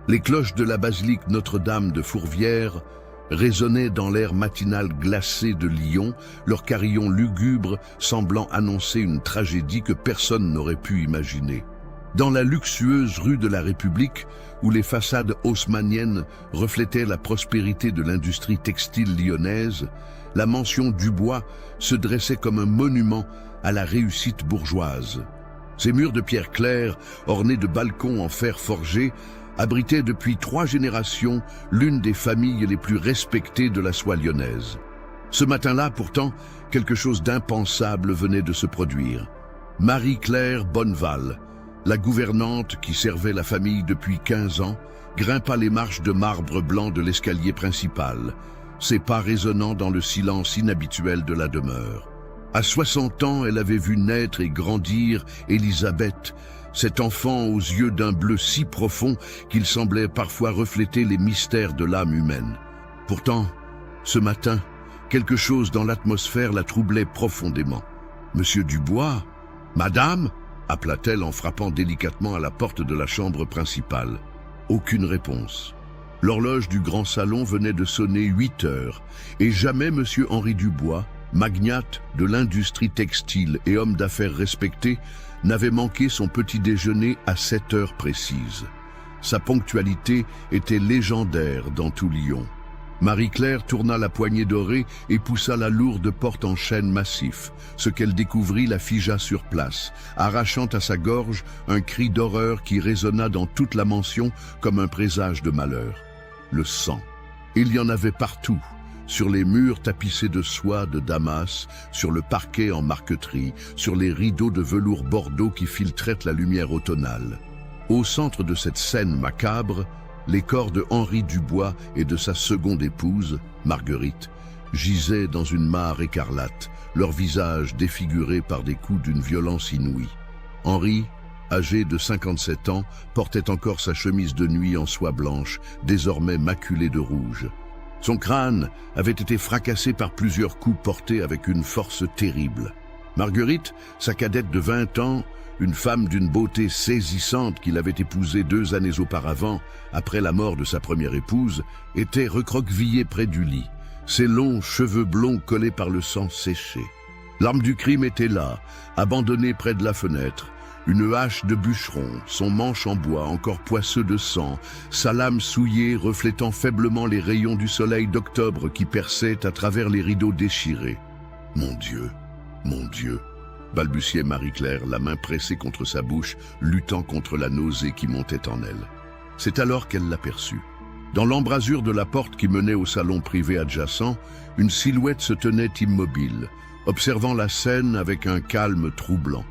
Les cloches de la basilique Notre-Dame de Fourvière résonnaient dans l'air matinal glacé de Lyon, leur carillon lugubre semblant annoncer une tragédie que personne n'aurait pu imaginer. Dans la luxueuse rue de la République, où les façades haussmanniennes reflétaient la prospérité de l'industrie textile lyonnaise, la mention Dubois se dressait comme un monument à la réussite bourgeoise. Ces murs de pierre claire, ornés de balcons en fer forgé, abritaient depuis 3 générations l'une des familles les plus respectées de la soie lyonnaise. Ce matin-là, pourtant, quelque chose d'impensable venait de se produire. Marie-Claire Bonneval, la gouvernante qui servait la famille depuis 15 ans, grimpa les marches de marbre blanc de l'escalier principal, ses pas résonnant dans le silence inhabituel de la demeure. À 60 ans, elle avait vu naître et grandir Élisabeth, cet enfant aux yeux d'un bleu si profond qu'il semblait parfois refléter les mystères de l'âme humaine. Pourtant, ce matin, quelque chose dans l'atmosphère la troublait profondément. « Monsieur Dubois, Madame ?» appela-t-elle en frappant délicatement à la porte de la chambre principale. Aucune réponse. L'horloge du grand salon venait de sonner 8 heures, et jamais monsieur Henri Dubois, magnate de l'industrie textile et homme d'affaires respecté, n'avait manqué son petit déjeuner à 7 heures précises. Sa ponctualité était légendaire dans tout Lyon. Marie-Claire tourna la poignée dorée et poussa la lourde porte en chêne massif. Ce qu'elle découvrit la figea sur place, arrachant à sa gorge un cri d'horreur qui résonna dans toute la mansion comme un présage de malheur. Le sang. Il y en avait partout, sur les murs tapissés de soie de Damas, sur le parquet en marqueterie, sur les rideaux de velours bordeaux qui filtraient la lumière automnale. Au centre de cette scène macabre, les corps de Henri Dubois et de sa seconde épouse, Marguerite, gisaient dans une mare écarlate, leurs visages défigurés par des coups d'une violence inouïe. Henri, âgé de 57 ans, portait encore sa chemise de nuit en soie blanche, désormais maculée de rouge. Son crâne avait été fracassé par plusieurs coups portés avec une force terrible. Marguerite, sa cadette de 20 ans, une femme d'une beauté saisissante qu'il avait épousée 2 années auparavant, après la mort de sa première épouse, était recroquevillée près du lit, ses longs cheveux blonds collés par le sang séché. L'arme du crime était là, abandonnée près de la fenêtre, une hache de bûcheron, son manche en bois encore poisseux de sang, sa lame souillée reflétant faiblement les rayons du soleil d'octobre qui perçaient à travers les rideaux déchirés. « Mon Dieu, mon Dieu !» balbutiait Marie-Claire, la main pressée contre sa bouche, luttant contre la nausée qui montait en elle. C'est alors qu'elle l'aperçut. Dans l'embrasure de la porte qui menait au salon privé adjacent, une silhouette se tenait immobile, observant la scène avec un calme troublant.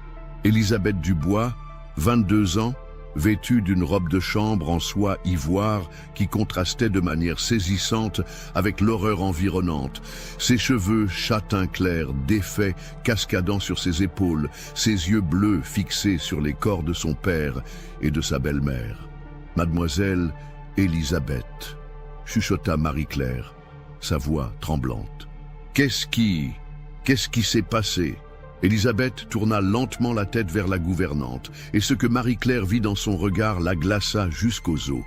Élisabeth Dubois, 22 ans, vêtue d'une robe de chambre en soie ivoire qui contrastait de manière saisissante avec l'horreur environnante, ses cheveux châtain clair défaits cascadant sur ses épaules, ses yeux bleus fixés sur les corps de son père et de sa belle-mère. « Mademoiselle Élisabeth », chuchota Marie-Claire, sa voix tremblante. « Qu'est-ce qui s'est passé ?» Élisabeth tourna lentement la tête vers la gouvernante, et ce que Marie-Claire vit dans son regard la glaça jusqu'aux os.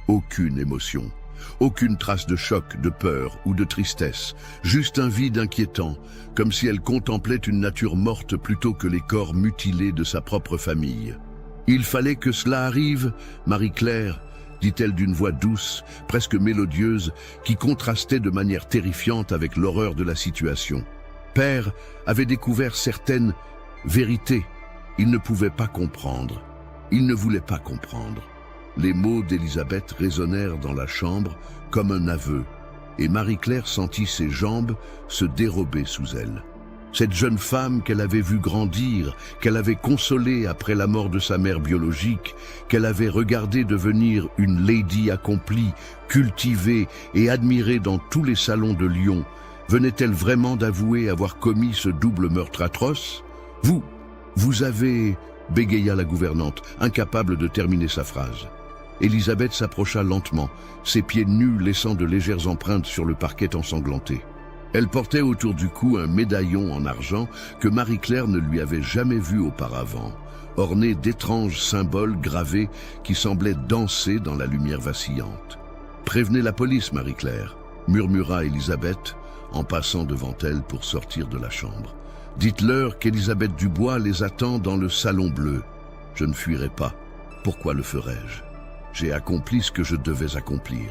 Aucune émotion, aucune trace de choc, de peur ou de tristesse, juste un vide inquiétant, comme si elle contemplait une nature morte plutôt que les corps mutilés de sa propre famille. « Il fallait que cela arrive, Marie-Claire », dit-elle d'une voix douce, presque mélodieuse, qui contrastait de manière terrifiante avec l'horreur de la situation. Père avait découvert certaines vérités. Il ne pouvait pas comprendre. Il ne voulait pas comprendre. Les mots d'Élisabeth résonnèrent dans la chambre comme un aveu, et Marie-Claire sentit ses jambes se dérober sous elle. Cette jeune femme qu'elle avait vue grandir, qu'elle avait consolée après la mort de sa mère biologique, qu'elle avait regardée devenir une lady accomplie, cultivée et admirée dans tous les salons de Lyon, venait-elle vraiment d'avouer avoir commis ce double meurtre atroce? Vous avez... bégaya la gouvernante, incapable de terminer sa phrase. Élisabeth s'approcha lentement, ses pieds nus laissant de légères empreintes sur le parquet ensanglanté. Elle portait autour du cou un médaillon en argent que Marie-Claire ne lui avait jamais vu auparavant, orné d'étranges symboles gravés qui semblaient danser dans la lumière vacillante. « Prévenez la police, Marie-Claire », murmura Élisabeth en passant devant elle pour sortir de la chambre. « Dites-leur qu'Élisabeth Dubois les attend dans le salon bleu. Je ne fuirai pas. Pourquoi le ferais-je? J'ai accompli ce que je devais accomplir. »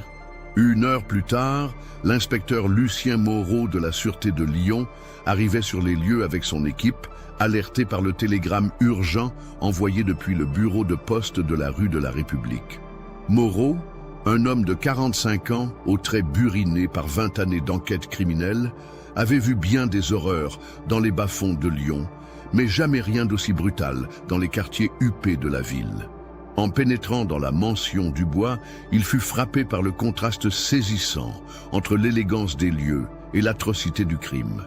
1 heure plus tard, l'inspecteur Lucien Moreau de la Sûreté de Lyon arrivait sur les lieux avec son équipe, alerté par le télégramme urgent envoyé depuis le bureau de poste de la rue de la République. Moreau, un homme de 45 ans, aux traits burinés par 20 années d'enquête criminelle, avait vu bien des horreurs dans les bas-fonds de Lyon, mais jamais rien d'aussi brutal dans les quartiers huppés de la ville. En pénétrant dans la mansion Dubois, il fut frappé par le contraste saisissant entre l'élégance des lieux et l'atrocité du crime.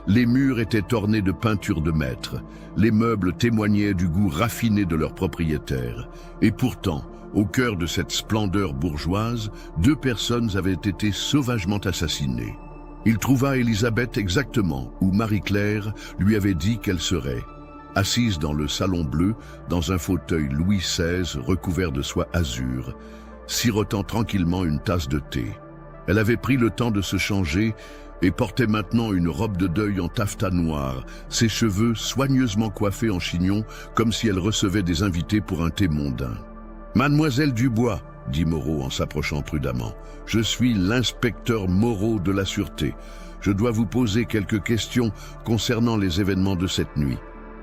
Les murs étaient ornés de peintures de maître, les meubles témoignaient du goût raffiné de leurs propriétaires, et pourtant, au cœur de cette splendeur bourgeoise, 2 personnes avaient été sauvagement assassinées. Il trouva Élisabeth exactement où Marie-Claire lui avait dit qu'elle serait, assise dans le salon bleu, dans un fauteuil Louis XVI recouvert de soie azur, sirotant tranquillement une tasse de thé. Elle avait pris le temps de se changer et portait maintenant une robe de deuil en taffetas noir, ses cheveux soigneusement coiffés en chignon, comme si elle recevait des invités pour un thé mondain. « Mademoiselle Dubois, » dit Moreau en s'approchant prudemment, « je suis l'inspecteur Moreau de la Sûreté. Je dois vous poser quelques questions concernant les événements de cette nuit. »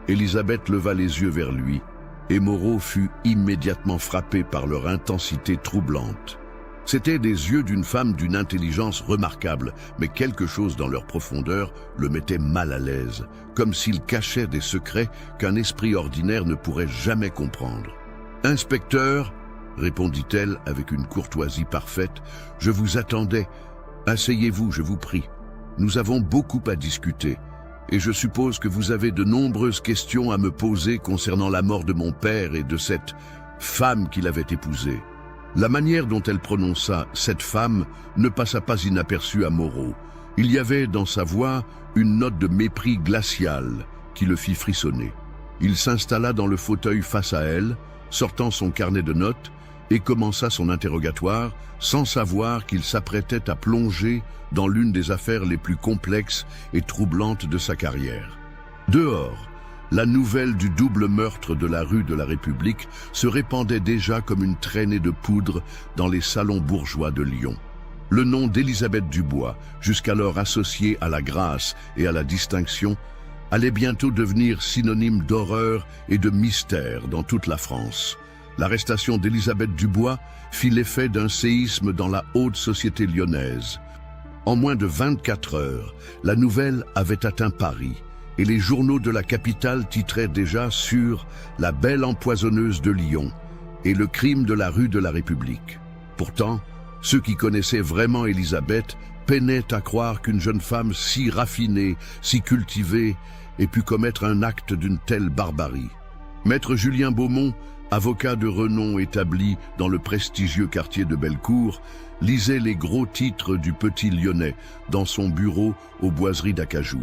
Élisabeth leva les yeux vers lui, et Moreau fut immédiatement frappé par leur intensité troublante. C'étaient des yeux d'une femme d'une intelligence remarquable, mais quelque chose dans leur profondeur le mettait mal à l'aise, comme s'ils cachaient des secrets qu'un esprit ordinaire ne pourrait jamais comprendre. « Inspecteur, » répondit-elle avec une courtoisie parfaite, « je vous attendais. Asseyez-vous, je vous prie. Nous avons beaucoup à discuter. Et je suppose que vous avez de nombreuses questions à me poser concernant la mort de mon père et de cette femme qu'il avait épousée. » La manière dont elle prononça « cette femme » ne passa pas inaperçue à Moreau. Il y avait dans sa voix une note de mépris glacial qui le fit frissonner. Il s'installa dans le fauteuil face à elle, sortant son carnet de notes, et commença son interrogatoire sans savoir qu'il s'apprêtait à plonger dans l'une des affaires les plus complexes et troublantes de sa carrière. Dehors, la nouvelle du double meurtre de la rue de la République se répandait déjà comme une traînée de poudre dans les salons bourgeois de Lyon. Le nom d'Élisabeth Dubois, jusqu'alors associé à la grâce et à la distinction, allait bientôt devenir synonyme d'horreur et de mystère dans toute la France. L'arrestation d'Élisabeth Dubois fit l'effet d'un séisme dans la haute société lyonnaise. En moins de 24 heures, la nouvelle avait atteint Paris, et les journaux de la capitale titraient déjà sur « La belle empoisonneuse de Lyon » et « Le crime de la rue de la République ». Pourtant, ceux qui connaissaient vraiment Élisabeth peinaient à croire qu'une jeune femme si raffinée, si cultivée, ait pu commettre un acte d'une telle barbarie. Maître Julien Beaumont, avocat de renom établi dans le prestigieux quartier de Bellecour, lisait les gros titres du Petit Lyonnais dans son bureau aux Boiseries d'Acajou.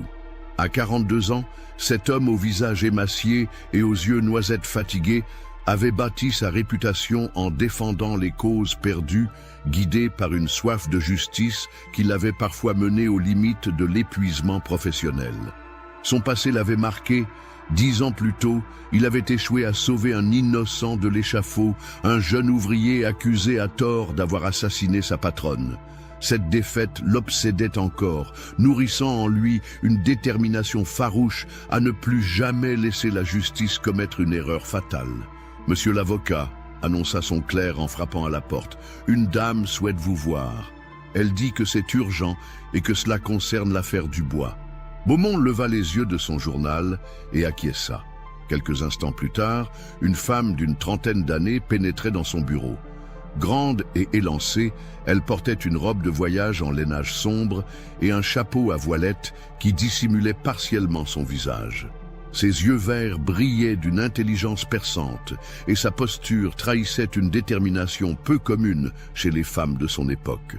À 42 ans, cet homme au visage émacié et aux yeux noisettes fatigués avait bâti sa réputation en défendant les causes perdues, guidé par une soif de justice qui l'avait parfois mené aux limites de l'épuisement professionnel. Son passé l'avait marqué. 10 ans plus tôt, il avait échoué à sauver un innocent de l'échafaud, un jeune ouvrier accusé à tort d'avoir assassiné sa patronne. Cette défaite l'obsédait encore, nourrissant en lui une détermination farouche à ne plus jamais laisser la justice commettre une erreur fatale. « Monsieur l'avocat », annonça son clerc en frappant à la porte, « une dame souhaite vous voir. Elle dit que c'est urgent et que cela concerne l'affaire Dubois. » Beaumont leva les yeux de son journal et acquiesça. Quelques instants plus tard, une femme d'une trentaine d'années pénétrait dans son bureau. Grande et élancée, elle portait une robe de voyage en lainage sombre et un chapeau à voilette qui dissimulait partiellement son visage. Ses yeux verts brillaient d'une intelligence perçante et sa posture trahissait une détermination peu commune chez les femmes de son époque.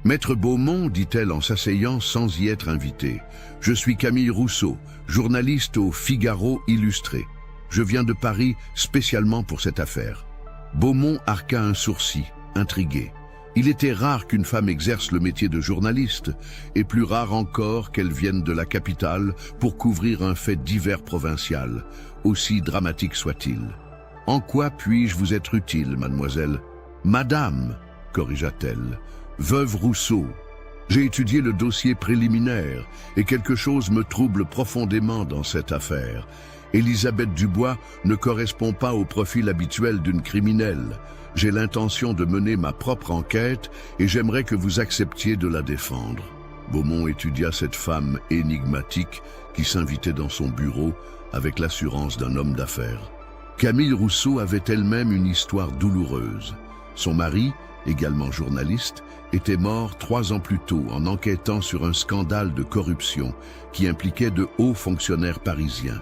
Maître Beaumont, dit-elle en s'asseyant sans y être invitée, je suis Camille Rousseau, journaliste au Figaro Illustré. Je viens de Paris spécialement pour cette affaire. Beaumont arqua un sourcil, intrigué. Il était rare qu'une femme exerce le métier de journaliste, et plus rare encore qu'elle vienne de la capitale pour couvrir un fait divers provincial, aussi dramatique soit-il. « En quoi puis-je vous être utile, mademoiselle ?»« Madame, corrigea-t-elle, veuve Rousseau. J'ai étudié le dossier préliminaire, et quelque chose me trouble profondément dans cette affaire. Élisabeth Dubois ne correspond pas au profil habituel d'une criminelle. J'ai l'intention de mener ma propre enquête et j'aimerais que vous acceptiez de la défendre. » Beaumont étudia cette femme énigmatique qui s'invitait dans son bureau avec l'assurance d'un homme d'affaires. Camille Rousseau avait elle-même une histoire douloureuse. Son mari, également journaliste, était mort 3 ans plus tôt en enquêtant sur un scandale de corruption qui impliquait de hauts fonctionnaires parisiens.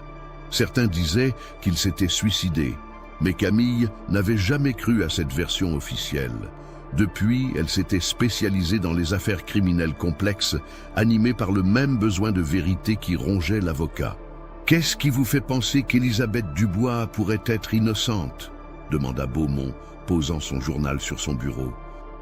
Certains disaient qu'il s'était suicidé, mais Camille n'avait jamais cru à cette version officielle. Depuis, elle s'était spécialisée dans les affaires criminelles complexes, animée par le même besoin de vérité qui rongeait l'avocat. « Qu'est-ce qui vous fait penser qu'Élisabeth Dubois pourrait être innocente ?» demanda Beaumont, posant son journal sur son bureau.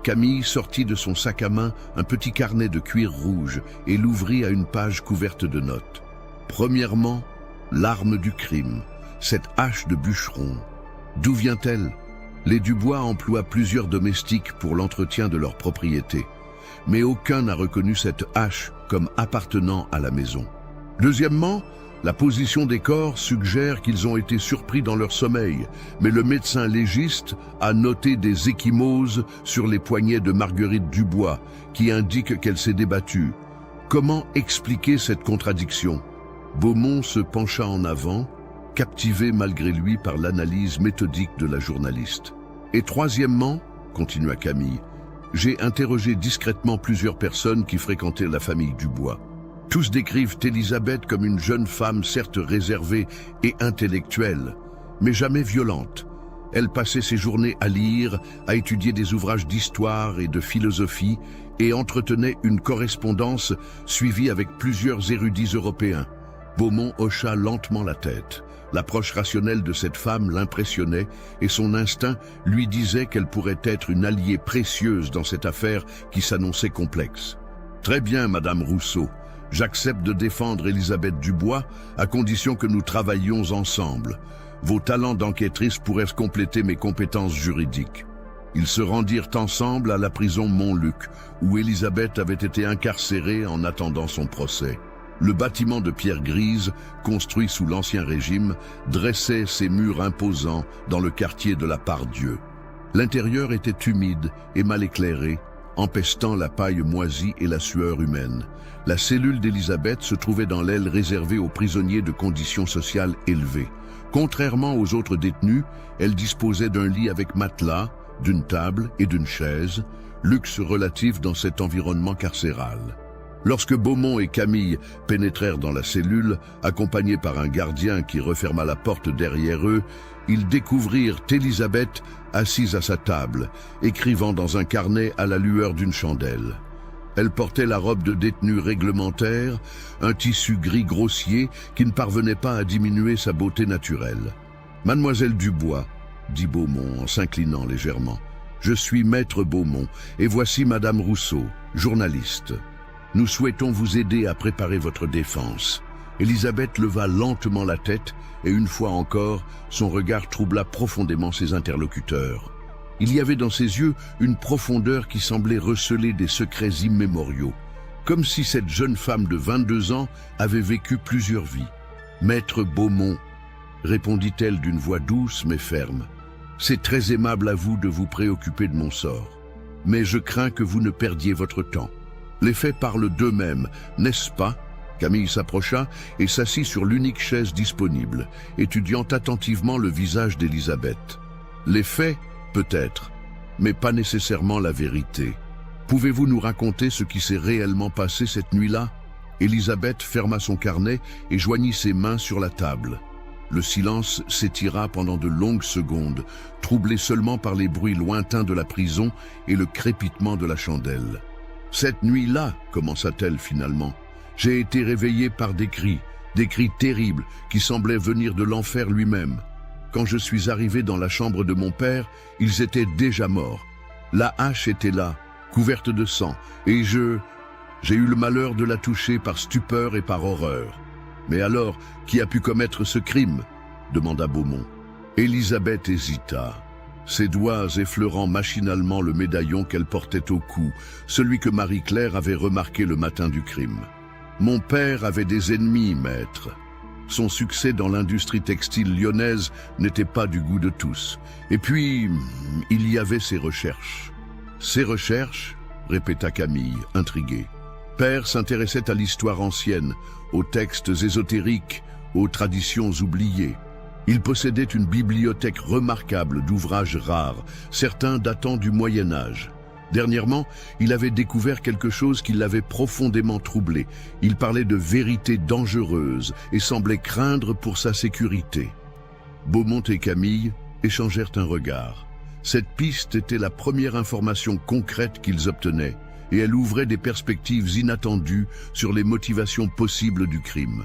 Camille sortit de son sac à main un petit carnet de cuir rouge et l'ouvrit à une page couverte de notes. Premièrement, l'arme du crime, cette hache de bûcheron. D'où vient-elle? Les Dubois emploient plusieurs domestiques pour l'entretien de leur propriété, mais aucun n'a reconnu cette hache comme appartenant à la maison. Deuxièmement, la position des corps suggère qu'ils ont été surpris dans leur sommeil, mais le médecin légiste a noté des ecchymoses sur les poignets de Marguerite Dubois, qui indiquent qu'elle s'est débattue. Comment expliquer cette contradiction? Beaumont se pencha en avant, captivé malgré lui par l'analyse méthodique de la journaliste. Et troisièmement, continua Camille, j'ai interrogé discrètement plusieurs personnes qui fréquentaient la famille Dubois. Tous décrivent Élisabeth comme une jeune femme certes réservée et intellectuelle, mais jamais violente. Elle passait ses journées à lire, à étudier des ouvrages d'histoire et de philosophie et entretenait une correspondance suivie avec plusieurs érudits européens. Beaumont hocha lentement la tête. L'approche rationnelle de cette femme l'impressionnait et son instinct lui disait qu'elle pourrait être une alliée précieuse dans cette affaire qui s'annonçait complexe. « Très bien, Madame Rousseau. J'accepte de défendre Élisabeth Dubois à condition que nous travaillions ensemble. Vos talents d'enquêtrice pourraient compléter mes compétences juridiques. » Ils se rendirent ensemble à la prison Montluc, où Élisabeth avait été incarcérée en attendant son procès. Le bâtiment de pierre grise, construit sous l'Ancien Régime, dressait ses murs imposants dans le quartier de la Part-Dieu. L'intérieur était humide et mal éclairé, empestant la paille moisie et la sueur humaine. La cellule d'Élisabeth se trouvait dans l'aile réservée aux prisonniers de conditions sociales élevées. Contrairement aux autres détenus, elle disposait d'un lit avec matelas, d'une table et d'une chaise, luxe relatif dans cet environnement carcéral. Lorsque Beaumont et Camille pénétrèrent dans la cellule, accompagnés par un gardien qui referma la porte derrière eux, ils découvrirent Élisabeth assise à sa table, écrivant dans un carnet à la lueur d'une chandelle. Elle portait la robe de détenue réglementaire, un tissu gris grossier qui ne parvenait pas à diminuer sa beauté naturelle. « Mademoiselle Dubois, » dit Beaumont en s'inclinant légèrement, « je suis maître Beaumont et voici Madame Rousseau, journaliste. Nous souhaitons vous aider à préparer votre défense. » Élisabeth leva lentement la tête et une fois encore, son regard troubla profondément ses interlocuteurs. Il y avait dans ses yeux une profondeur qui semblait receler des secrets immémoriaux, comme si cette jeune femme de 22 ans avait vécu plusieurs vies. « Maître Beaumont, » répondit-elle d'une voix douce mais ferme, « c'est très aimable à vous de vous préoccuper de mon sort, mais je crains que vous ne perdiez votre temps. Les faits parlent d'eux-mêmes, n'est-ce pas ?» Camille s'approcha et s'assit sur l'unique chaise disponible, étudiant attentivement le visage d'Élisabeth. « Les faits, peut-être, mais pas nécessairement la vérité. Pouvez-vous nous raconter ce qui s'est réellement passé cette nuit-là » Élisabeth ferma son carnet et joignit ses mains sur la table. Le silence s'étira pendant de longues secondes, troublé seulement par les bruits lointains de la prison et le crépitement de la chandelle. Cette nuit-là, commença-t-elle finalement, j'ai été réveillée par des cris terribles qui semblaient venir de l'enfer lui-même. Quand je suis arrivée dans la chambre de mon père, ils étaient déjà morts. La hache était là, couverte de sang, et j'ai eu le malheur de la toucher par stupeur et par horreur. Mais alors, qui a pu commettre ce crime? Demanda Beaumont. Élisabeth hésita, ses doigts effleurant machinalement le médaillon qu'elle portait au cou, celui que Marie-Claire avait remarqué le matin du crime. Mon père avait des ennemis, maître. Son succès dans l'industrie textile lyonnaise n'était pas du goût de tous. Et puis, il y avait ses recherches. Ses recherches? Répéta Camille, intriguée. Père s'intéressait à l'histoire ancienne, aux textes ésotériques, aux traditions oubliées. Il possédait une bibliothèque remarquable d'ouvrages rares, certains datant du Moyen Âge. Dernièrement, il avait découvert quelque chose qui l'avait profondément troublé. Il parlait de vérités dangereuses et semblait craindre pour sa sécurité. Beaumont et Camille échangèrent un regard. Cette piste était la première information concrète qu'ils obtenaient, et elle ouvrait des perspectives inattendues sur les motivations possibles du crime.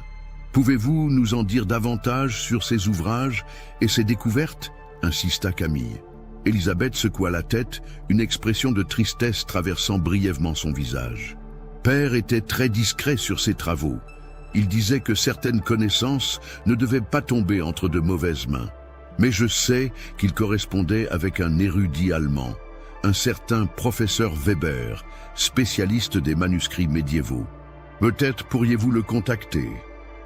Pouvez-vous nous en dire davantage sur ces ouvrages et ces découvertes? Insista Camille. Élisabeth secoua la tête, une expression de tristesse traversant brièvement son visage. Père était très discret sur ses travaux. Il disait que certaines connaissances ne devaient pas tomber entre de mauvaises mains. Mais je sais qu'il correspondait avec un érudit allemand, un certain professeur Weber, spécialiste des manuscrits médiévaux. Peut-être pourriez-vous le contacter.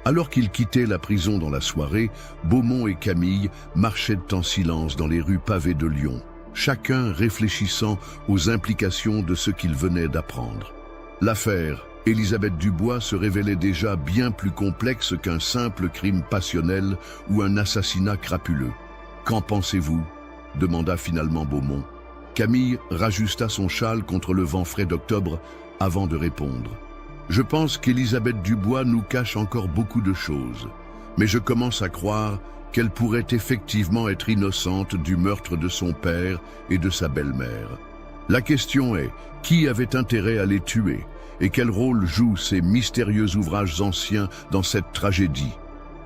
Alors qu'ils quittaient la prison dans la soirée, Beaumont et Camille marchaient en silence dans les rues pavées de Lyon, chacun réfléchissant aux implications de ce qu'ils venaient d'apprendre. L'affaire Élisabeth Dubois se révélait déjà bien plus complexe qu'un simple crime passionnel ou un assassinat crapuleux. « Qu'en pensez-vous » demanda finalement Beaumont. Camille rajusta son châle contre le vent frais d'octobre avant de répondre. Je pense qu'Élisabeth Dubois nous cache encore beaucoup de choses, mais je commence à croire qu'elle pourrait effectivement être innocente du meurtre de son père et de sa belle-mère. La question est, qui avait intérêt à les tuer et quel rôle jouent ces mystérieux ouvrages anciens dans cette tragédie?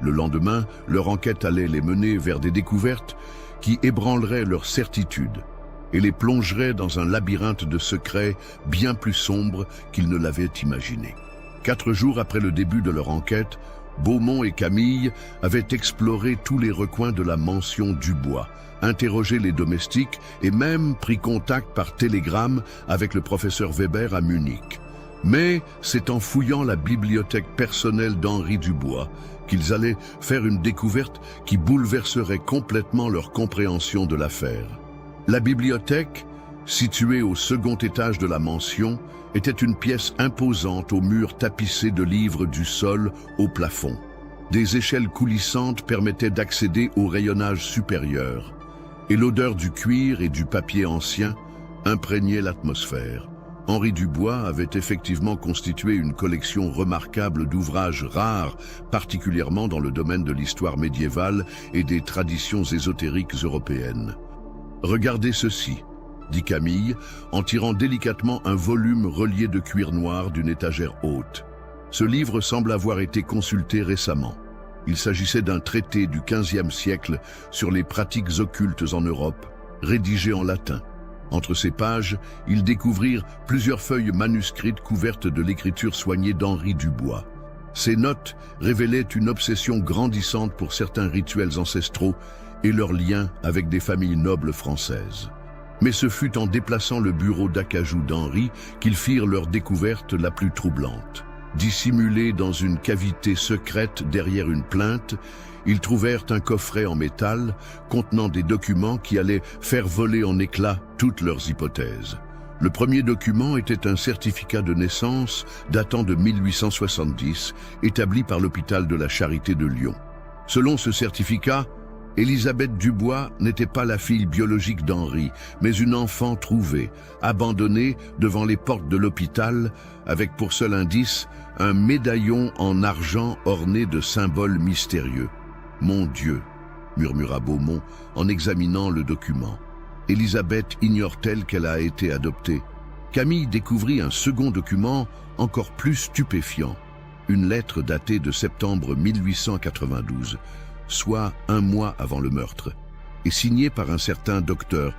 Le lendemain, leur enquête allait les mener vers des découvertes qui ébranleraient leur certitude et les plongerait dans un labyrinthe de secrets bien plus sombre qu'ils ne l'avaient imaginé. 4 jours après le début de leur enquête, Beaumont et Camille avaient exploré tous les recoins de la mansion Dubois, interrogé les domestiques et même pris contact par télégramme avec le professeur Weber à Munich. Mais c'est en fouillant la bibliothèque personnelle d'Henri Dubois qu'ils allaient faire une découverte qui bouleverserait complètement leur compréhension de l'affaire. La bibliothèque, située au second étage de la mansion, était une pièce imposante aux murs tapissés de livres du sol au plafond. Des échelles coulissantes permettaient d'accéder au rayonnage supérieur, et l'odeur du cuir et du papier ancien imprégnait l'atmosphère. Henri Dubois avait effectivement constitué une collection remarquable d'ouvrages rares, particulièrement dans le domaine de l'histoire médiévale et des traditions ésotériques européennes. « Regardez ceci », dit Camille, en tirant délicatement un volume relié de cuir noir d'une étagère haute. Ce livre semble avoir été consulté récemment. Il s'agissait d'un traité du XVe siècle sur les pratiques occultes en Europe, rédigé en latin. Entre ces pages, ils découvrirent plusieurs feuilles manuscrites couvertes de l'écriture soignée d'Henri Dubois. Ces notes révélaient une obsession grandissante pour certains rituels ancestraux et leurs liens avec des familles nobles françaises. Mais ce fut en déplaçant le bureau d'acajou d'Henri qu'ils firent leur découverte la plus troublante. Dissimulé dans une cavité secrète derrière une plainte, ils trouvèrent un coffret en métal contenant des documents qui allaient faire voler en éclats toutes leurs hypothèses. Le premier document était un certificat de naissance datant de 1870, établi par l'hôpital de la Charité de Lyon. Selon ce certificat, Élisabeth Dubois n'était pas la fille biologique d'Henri, mais une enfant trouvée, abandonnée devant les portes de l'hôpital, avec pour seul indice un médaillon en argent orné de symboles mystérieux. « Mon Dieu !» murmura Beaumont en examinant le document. « Élisabeth ignore-t-elle qu'elle a été adoptée? Camille découvrit un second document encore plus stupéfiant. Une lettre datée de septembre 1892, soit un mois avant le meurtre, et signée par un certain docteur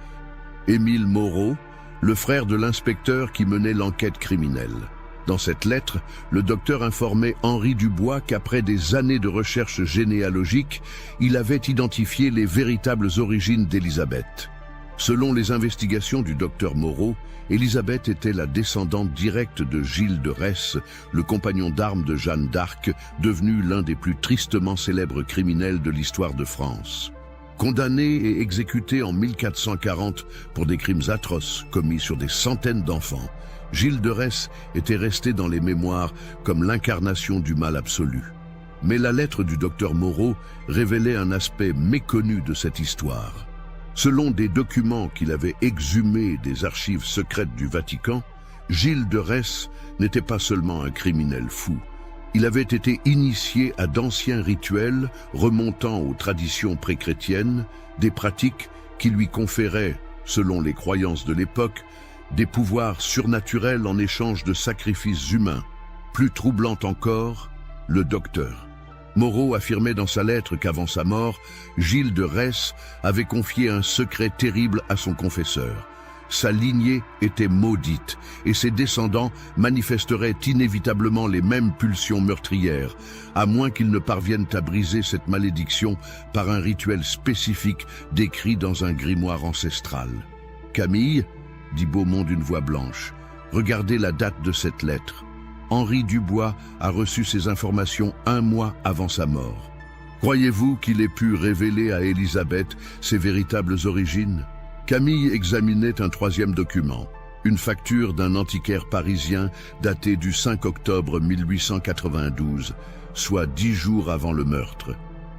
Émile Moreau, le frère de l'inspecteur qui menait l'enquête criminelle. Dans cette lettre, le docteur informait Henri Dubois qu'après des années de recherche généalogique, il avait identifié les véritables origines d'Élisabeth. Selon les investigations du docteur Moreau, Élisabeth était la descendante directe de Gilles de Retz, le compagnon d'armes de Jeanne d'Arc, devenu l'un des plus tristement célèbres criminels de l'histoire de France. Condamné et exécuté en 1440 pour des crimes atroces commis sur des centaines d'enfants, Gilles de Retz était resté dans les mémoires comme l'incarnation du mal absolu. Mais la lettre du docteur Moreau révélait un aspect méconnu de cette histoire. Selon des documents qu'il avait exhumés des archives secrètes du Vatican, Gilles de Retz n'était pas seulement un criminel fou. Il avait été initié à d'anciens rituels remontant aux traditions pré-chrétiennes, des pratiques qui lui conféraient, selon les croyances de l'époque, des pouvoirs surnaturels en échange de sacrifices humains. Plus troublant encore, le docteur Moreau affirmait dans sa lettre qu'avant sa mort, Gilles de Retz avait confié un secret terrible à son confesseur. Sa lignée était maudite et ses descendants manifesteraient inévitablement les mêmes pulsions meurtrières, à moins qu'ils ne parviennent à briser cette malédiction par un rituel spécifique décrit dans un grimoire ancestral. « Camille, dit Beaumont d'une voix blanche, regardez la date de cette lettre. Henri Dubois a reçu ces informations un mois avant sa mort. Croyez-vous qu'il ait pu révéler à Élisabeth ses véritables origines ?» Camille examinait un troisième document, une facture d'un antiquaire parisien datée du 5 octobre 1892, soit 10 jours avant le meurtre.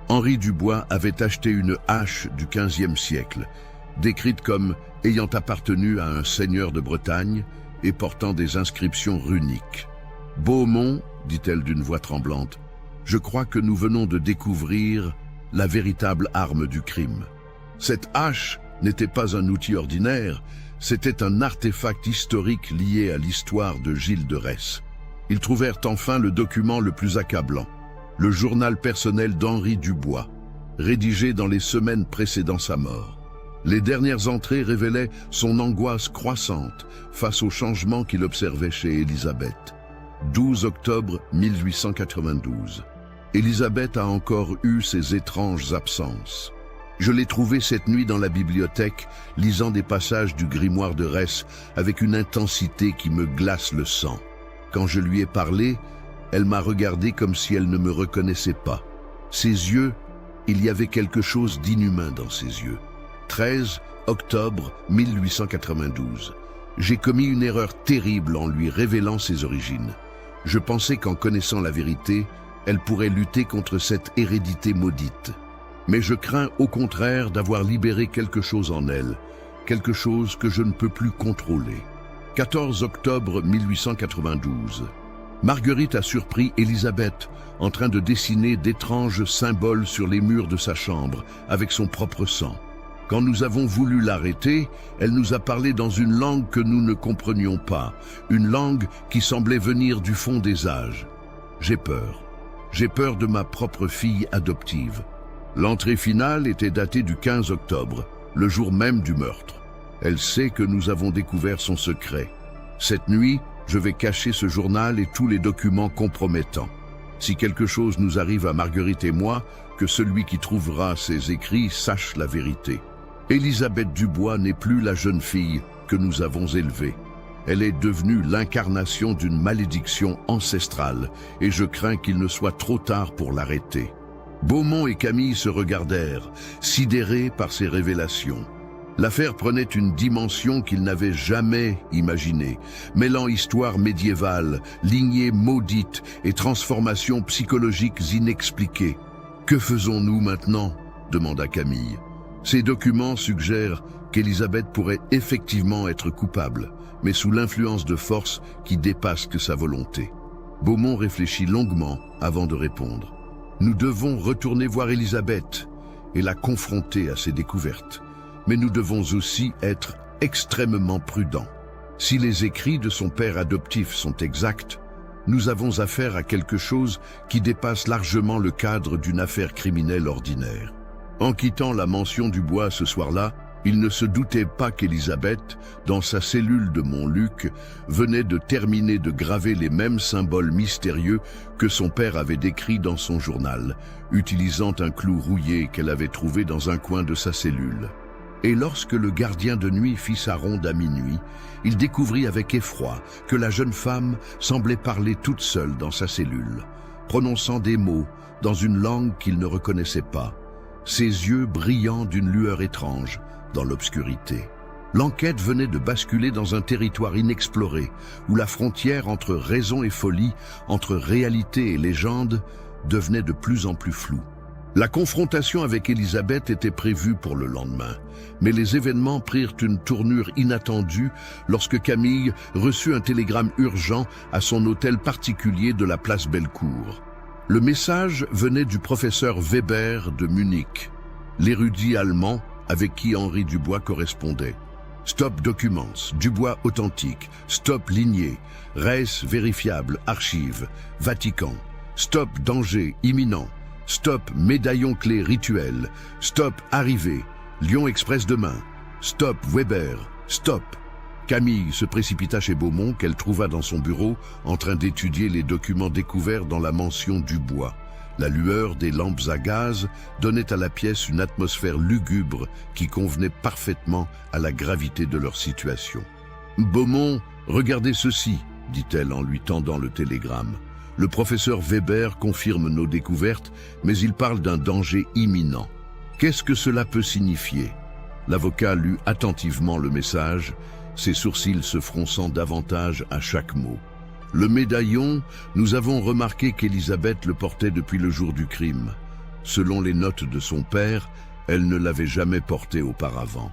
Henri Dubois avait acheté une hache du XVe siècle, décrite comme ayant appartenu à un seigneur de Bretagne et portant des inscriptions runiques. « Beaumont, dit-elle d'une voix tremblante, je crois que nous venons de découvrir la véritable arme du crime. Cette hache n'était pas un outil ordinaire, c'était un artefact historique lié à l'histoire de Gilles de Retz. Ils trouvèrent enfin le document le plus accablant, le journal personnel d'Henri Dubois, rédigé dans les semaines précédant sa mort. Les dernières entrées révélaient son angoisse croissante face aux changements qu'il observait chez Élisabeth. 12 octobre 1892. Élisabeth a encore eu ses étranges absences. Je l'ai trouvée cette nuit dans la bibliothèque, lisant des passages du grimoire de Retz avec une intensité qui me glace le sang. Quand je lui ai parlé, elle m'a regardé comme si elle ne me reconnaissait pas. Ses yeux, il y avait quelque chose d'inhumain dans ses yeux. 13 octobre 1892. J'ai commis une erreur terrible en lui révélant ses origines. Je pensais qu'en connaissant la vérité, elle pourrait lutter contre cette hérédité maudite. Mais je crains au contraire d'avoir libéré quelque chose en elle, quelque chose que je ne peux plus contrôler. 14 octobre 1892. Marguerite a surpris Élisabeth en train de dessiner d'étranges symboles sur les murs de sa chambre avec son propre sang. Quand nous avons voulu l'arrêter, elle nous a parlé dans une langue que nous ne comprenions pas, une langue qui semblait venir du fond des âges. J'ai peur. J'ai peur de ma propre fille adoptive. L'entrée finale était datée du 15 octobre, le jour même du meurtre. Elle sait que nous avons découvert son secret. Cette nuit, je vais cacher ce journal et tous les documents compromettants. Si quelque chose nous arrive à Marguerite et moi, que celui qui trouvera ces écrits sache la vérité. Élisabeth Dubois n'est plus la jeune fille que nous avons élevée. Elle est devenue l'incarnation d'une malédiction ancestrale et je crains qu'il ne soit trop tard pour l'arrêter. Beaumont et Camille se regardèrent, sidérés par ces révélations. L'affaire prenait une dimension qu'ils n'avaient jamais imaginée, mêlant histoire médiévale, lignée maudite et transformations psychologiques inexpliquées. « Que faisons-nous maintenant ?» demanda Camille. Ces documents suggèrent qu'Élisabeth pourrait effectivement être coupable, mais sous l'influence de forces qui dépassent que sa volonté. Beaumont réfléchit longuement avant de répondre. Nous devons retourner voir Élisabeth et la confronter à ses découvertes. Mais nous devons aussi être extrêmement prudents. Si les écrits de son père adoptif sont exacts, nous avons affaire à quelque chose qui dépasse largement le cadre d'une affaire criminelle ordinaire. En quittant la mansion du bois ce soir-là, il ne se doutait pas qu'Élisabeth, dans sa cellule de Montluc, venait de terminer de graver les mêmes symboles mystérieux que son père avait décrits dans son journal, utilisant un clou rouillé qu'elle avait trouvé dans un coin de sa cellule. Et lorsque le gardien de nuit fit sa ronde à minuit, il découvrit avec effroi que la jeune femme semblait parler toute seule dans sa cellule, prononçant des mots dans une langue qu'il ne reconnaissait pas, ses yeux brillant d'une lueur étrange dans l'obscurité. L'enquête venait de basculer dans un territoire inexploré, où la frontière entre raison et folie, entre réalité et légende, devenait de plus en plus floue. La confrontation avec Élisabeth était prévue pour le lendemain, mais les événements prirent une tournure inattendue lorsque Camille reçut un télégramme urgent à son hôtel particulier de la place Bellecour. Le message venait du professeur Weber de Munich, l'érudit allemand avec qui Henri Dubois correspondait. Stop Documents, Dubois authentique, Stop Lignée, Res vérifiable, archive, Vatican, Stop Danger imminent, Stop Médaillon clé rituel, Stop Arrivée, Lyon Express demain, Stop Weber, Stop. Camille se précipita chez Beaumont qu'elle trouva dans son bureau en train d'étudier les documents découverts dans la mansion Dubois. La lueur des lampes à gaz donnait à la pièce une atmosphère lugubre qui convenait parfaitement à la gravité de leur situation. « Beaumont, regardez ceci », dit-elle en lui tendant le télégramme. « Le professeur Weber confirme nos découvertes, mais il parle d'un danger imminent. Qu'est-ce que cela peut signifier ?» L'avocat lut attentivement le message, ses sourcils se fronçant davantage à chaque mot. Le médaillon, nous avons remarqué qu'Élisabeth le portait depuis le jour du crime. Selon les notes de son père, elle ne l'avait jamais porté auparavant.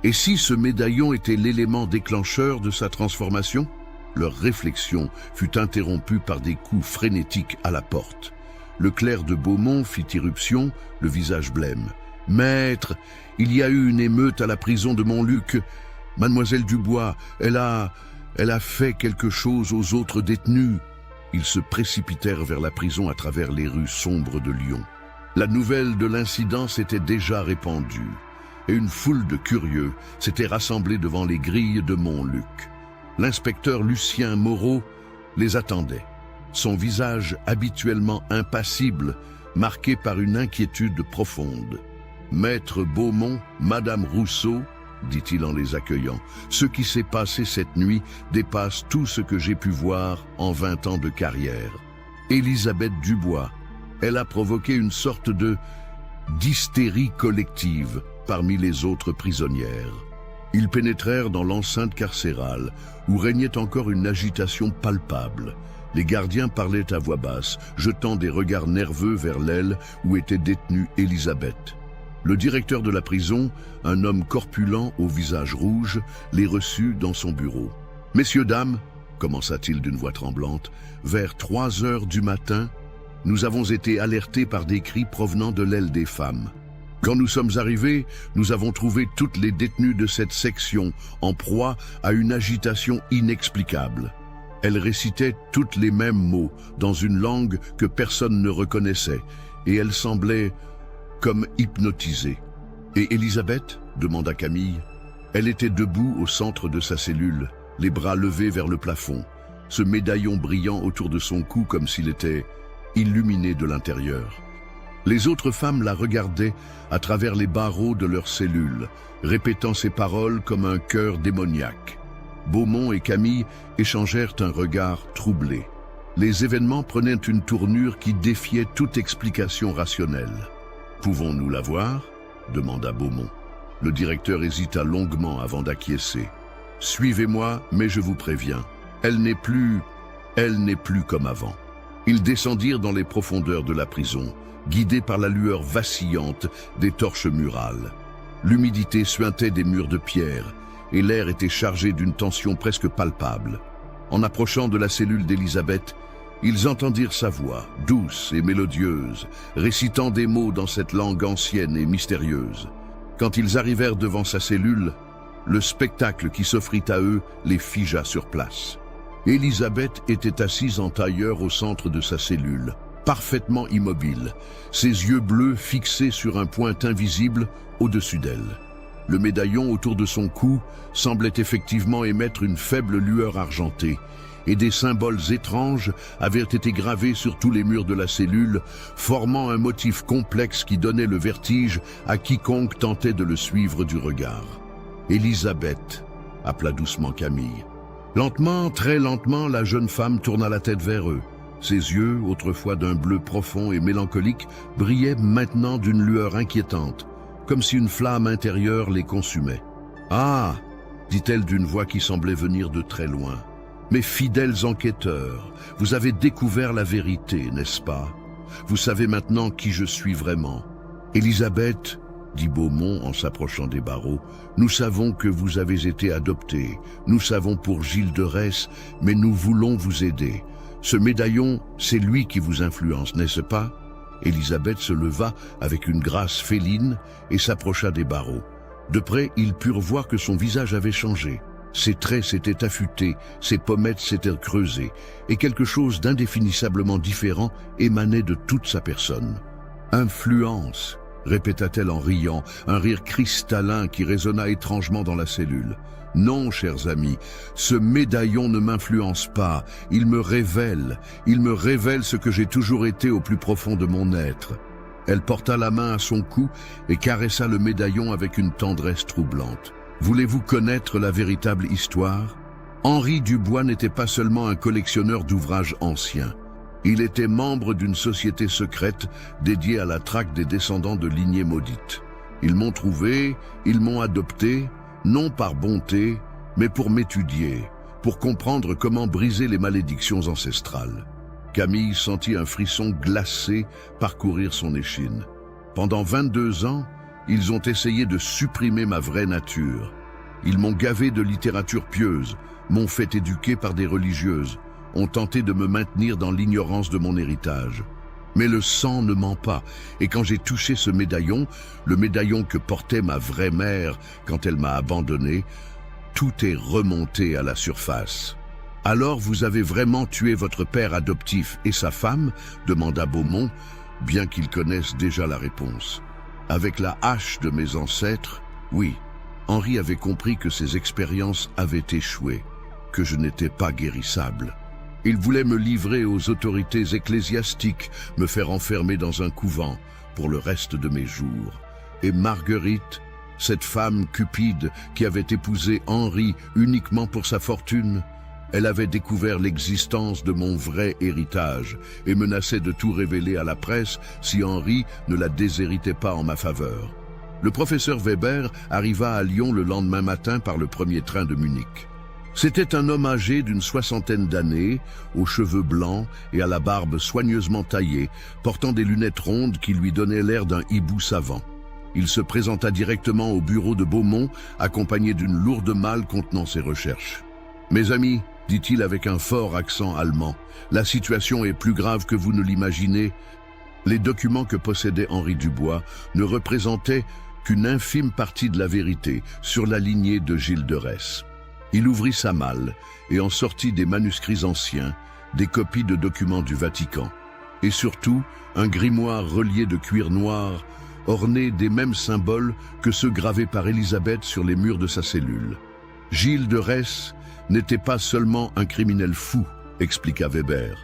Et si ce médaillon était l'élément déclencheur de sa transformation? Leur réflexion fut interrompue par des coups frénétiques à la porte. Le clerc de Beaumont fit irruption, le visage blême. « Maître, il y a eu une émeute à la prison de Montluc. Mademoiselle Dubois, elle a fait quelque chose aux autres détenus. » Ils se précipitèrent vers la prison à travers les rues sombres de Lyon. La nouvelle de l'incident s'était déjà répandue, et une foule de curieux s'était rassemblée devant les grilles de Montluc. L'inspecteur Lucien Moreau les attendait, son visage habituellement impassible, marqué par une inquiétude profonde. « Maître Beaumont, Madame Rousseau, » dit-il en les accueillant, « ce qui s'est passé cette nuit dépasse tout ce que j'ai pu voir en 20 ans de carrière. Élisabeth Dubois, elle a provoqué une sorte d'hystérie collective parmi les autres prisonnières. Ils pénétrèrent dans l'enceinte carcérale, où régnait encore une agitation palpable. Les gardiens parlaient à voix basse, jetant des regards nerveux vers l'aile où était détenue Élisabeth. Le directeur de la prison, un homme corpulent au visage rouge, les reçut dans son bureau. « Messieurs, dames, » commença-t-il d'une voix tremblante, « vers 3 heures du matin, nous avons été alertés par des cris provenant de l'aile des femmes. Quand nous sommes arrivés, nous avons trouvé toutes les détenues de cette section en proie à une agitation inexplicable. Elles récitaient toutes les mêmes mots dans une langue que personne ne reconnaissait, et elles semblaient comme hypnotisée. « Et Élisabeth » demanda Camille. Elle était debout au centre de sa cellule, les bras levés vers le plafond, ce médaillon brillant autour de son cou comme s'il était illuminé de l'intérieur. Les autres femmes la regardaient à travers les barreaux de leurs cellules, répétant ces paroles comme un chœur démoniaque. Beaumont et Camille échangèrent un regard troublé. Les événements prenaient une tournure qui défiait toute explication rationnelle. « Pouvons-nous la voir » demanda Beaumont. Le directeur hésita longuement avant d'acquiescer. « Suivez-moi, mais je vous préviens, elle n'est plus comme avant. » Ils descendirent dans les profondeurs de la prison, guidés par la lueur vacillante des torches murales. L'humidité suintait des murs de pierre, et l'air était chargé d'une tension presque palpable. En approchant de la cellule d'Élisabeth, ils entendirent sa voix, douce et mélodieuse, récitant des mots dans cette langue ancienne et mystérieuse. Quand ils arrivèrent devant sa cellule, Le spectacle qui s'offrit à eux les figea sur place. Élisabeth était assise en tailleur au centre de sa cellule, parfaitement immobile, ses yeux bleus fixés sur un point invisible au-dessus d'elle. Le médaillon autour de son cou semblait effectivement émettre une faible lueur argentée, et des symboles étranges avaient été gravés sur tous les murs de la cellule, formant un motif complexe qui donnait le vertige à quiconque tentait de le suivre du regard. « Élisabeth » appela doucement Camille. Lentement, très lentement, la jeune femme tourna la tête vers eux. Ses yeux, autrefois d'un bleu profond et mélancolique, brillaient maintenant d'une lueur inquiétante, comme si une flamme intérieure les consumait. « Ah !» dit-elle d'une voix qui semblait venir de très loin. « Mes fidèles enquêteurs, vous avez découvert la vérité, n'est-ce pas? Vous savez maintenant qui je suis vraiment. Élisabeth, dit Beaumont en s'approchant des barreaux, nous savons que vous avez été adoptée. Nous savons pour Gilles de Retz, mais nous voulons vous aider. Ce médaillon, c'est lui qui vous influence, n'est-ce pas? » Élisabeth se leva avec une grâce féline et s'approcha des barreaux. De près, ils purent voir que son visage avait changé. Ses traits s'étaient affûtés, ses pommettes s'étaient creusées, et quelque chose d'indéfinissablement différent émanait de toute sa personne. « Influence !» répéta-t-elle en riant, un rire cristallin qui résonna étrangement dans la cellule. « Non, chers amis, ce médaillon ne m'influence pas, il me révèle ce que j'ai toujours été au plus profond de mon être. » Elle porta la main à son cou et caressa le médaillon avec une tendresse troublante. « Voulez-vous connaître la véritable histoire? Henri Dubois n'était pas seulement un collectionneur d'ouvrages anciens. Il était membre d'une société secrète dédiée à la traque des descendants de lignées maudites. Ils m'ont trouvé, ils m'ont adopté, non par bonté, mais pour m'étudier, pour comprendre comment briser les malédictions ancestrales. » Camille sentit un frisson glacé parcourir son échine. Pendant 22 ans, ils ont essayé de supprimer ma vraie nature. Ils m'ont gavé de littérature pieuse, m'ont fait éduquer par des religieuses, ont tenté de me maintenir dans l'ignorance de mon héritage. Mais le sang ne ment pas, et quand j'ai touché ce médaillon, le médaillon que portait ma vraie mère quand elle m'a abandonné, tout est remonté à la surface. « Alors vous avez vraiment tué votre père adoptif et sa femme ?» demanda Beaumont, bien qu'il connaisse déjà la réponse. « Avec la hache de mes ancêtres, oui. » Henri avait compris que ses expériences avaient échoué, que je n'étais pas guérissable. Il voulait me livrer aux autorités ecclésiastiques, me faire enfermer dans un couvent pour le reste de mes jours. Et Marguerite, cette femme cupide qui avait épousé Henri uniquement pour sa fortune, elle avait découvert l'existence de mon vrai héritage et menaçait de tout révéler à la presse si Henri ne la déshéritait pas en ma faveur. Le professeur Weber arriva à Lyon le lendemain matin par le premier train de Munich. C'était un homme âgé d'une 60aine d'années, aux cheveux blancs et à la barbe soigneusement taillée, portant des lunettes rondes qui lui donnaient l'air d'un hibou savant. Il se présenta directement au bureau de Beaumont, accompagné d'une lourde malle contenant ses recherches. « Mes amis, dit-il avec un fort accent allemand, la situation est plus grave que vous ne l'imaginez. » Les documents que possédait Henri Dubois ne représentaient qu'une infime partie de la vérité sur la lignée de Gilles de Retz. Il ouvrit sa malle et en sortit des manuscrits anciens, des copies de documents du Vatican, et surtout un grimoire relié de cuir noir, orné des mêmes symboles que ceux gravés par Élisabeth sur les murs de sa cellule. Gilles de Retz n'était pas seulement un criminel fou, expliqua Weber.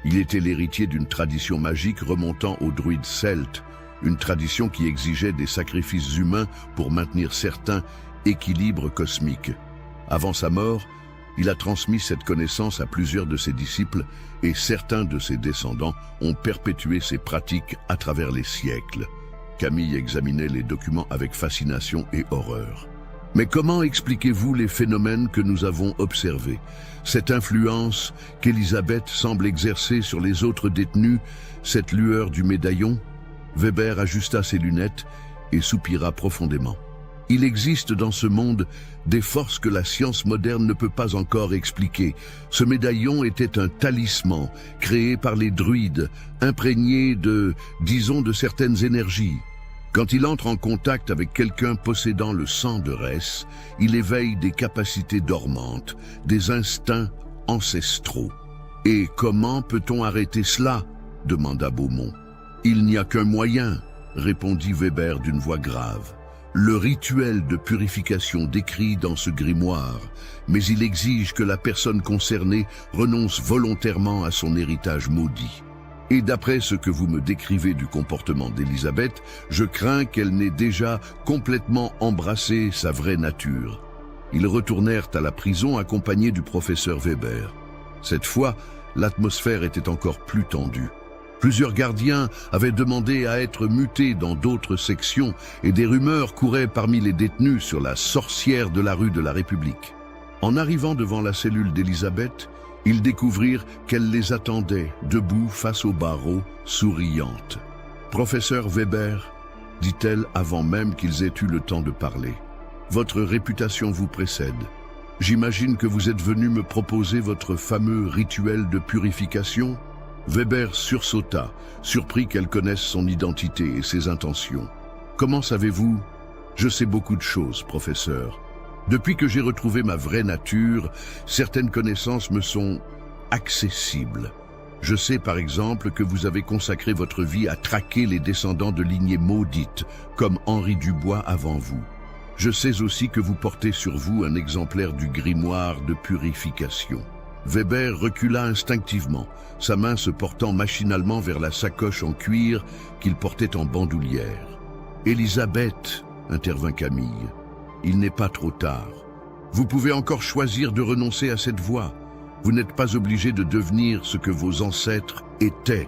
Il était l'héritier d'une tradition magique remontant aux druides celtes, une tradition qui exigeait des sacrifices humains pour maintenir certains équilibres cosmiques. Avant sa mort, il a transmis cette connaissance à plusieurs de ses disciples et certains de ses descendants ont perpétué ces pratiques à travers les siècles. Camille examinait les documents avec fascination et horreur. Mais comment expliquez-vous les phénomènes que nous avons observés? Cette influence qu'Élisabeth semble exercer sur les autres détenus, cette lueur du médaillon? Weber ajusta ses lunettes et soupira profondément. Il existe dans ce monde des forces que la science moderne ne peut pas encore expliquer. Ce médaillon était un talisman créé par les druides, imprégné de, disons, de certaines énergies. Quand il entre en contact avec quelqu'un possédant le sang de Rès, il éveille des capacités dormantes, des instincts ancestraux. « Et comment peut-on arrêter cela ?» demanda Beaumont. « Il n'y a qu'un moyen », répondit Weber d'une voix grave. « Le rituel de purification décrit dans ce grimoire, mais il exige que la personne concernée renonce volontairement à son héritage maudit. Et d'après ce que vous me décrivez du comportement d'Élisabeth, je crains qu'elle n'ait déjà complètement embrassé sa vraie nature. » Ils retournèrent à la prison accompagnés du professeur Weber. Cette fois, l'atmosphère était encore plus tendue. Plusieurs gardiens avaient demandé à être mutés dans d'autres sections et des rumeurs couraient parmi les détenus sur la sorcière de la rue de la République. En arrivant devant la cellule d'Élisabeth, ils découvrirent qu'elle les attendait, debout face au barreau, souriante. « Professeur Weber, dit-elle avant même qu'ils aient eu le temps de parler, votre réputation vous précède. J'imagine que vous êtes venu me proposer votre fameux rituel de purification ?» Weber sursauta, surpris qu'elle connaisse son identité et ses intentions. « Comment savez-vous ?»« Je sais beaucoup de choses, professeur. Depuis que j'ai retrouvé ma vraie nature, certaines connaissances me sont accessibles. Je sais par exemple que vous avez consacré votre vie à traquer les descendants de lignées maudites, comme Henri Dubois avant vous. Je sais aussi que vous portez sur vous un exemplaire du grimoire de purification. » Weber recula instinctivement, sa main se portant machinalement vers la sacoche en cuir qu'il portait en bandoulière. « Élisabeth, intervint Camille, il n'est pas trop tard. Vous pouvez encore choisir de renoncer à cette voie. Vous n'êtes pas obligé de devenir ce que vos ancêtres étaient. »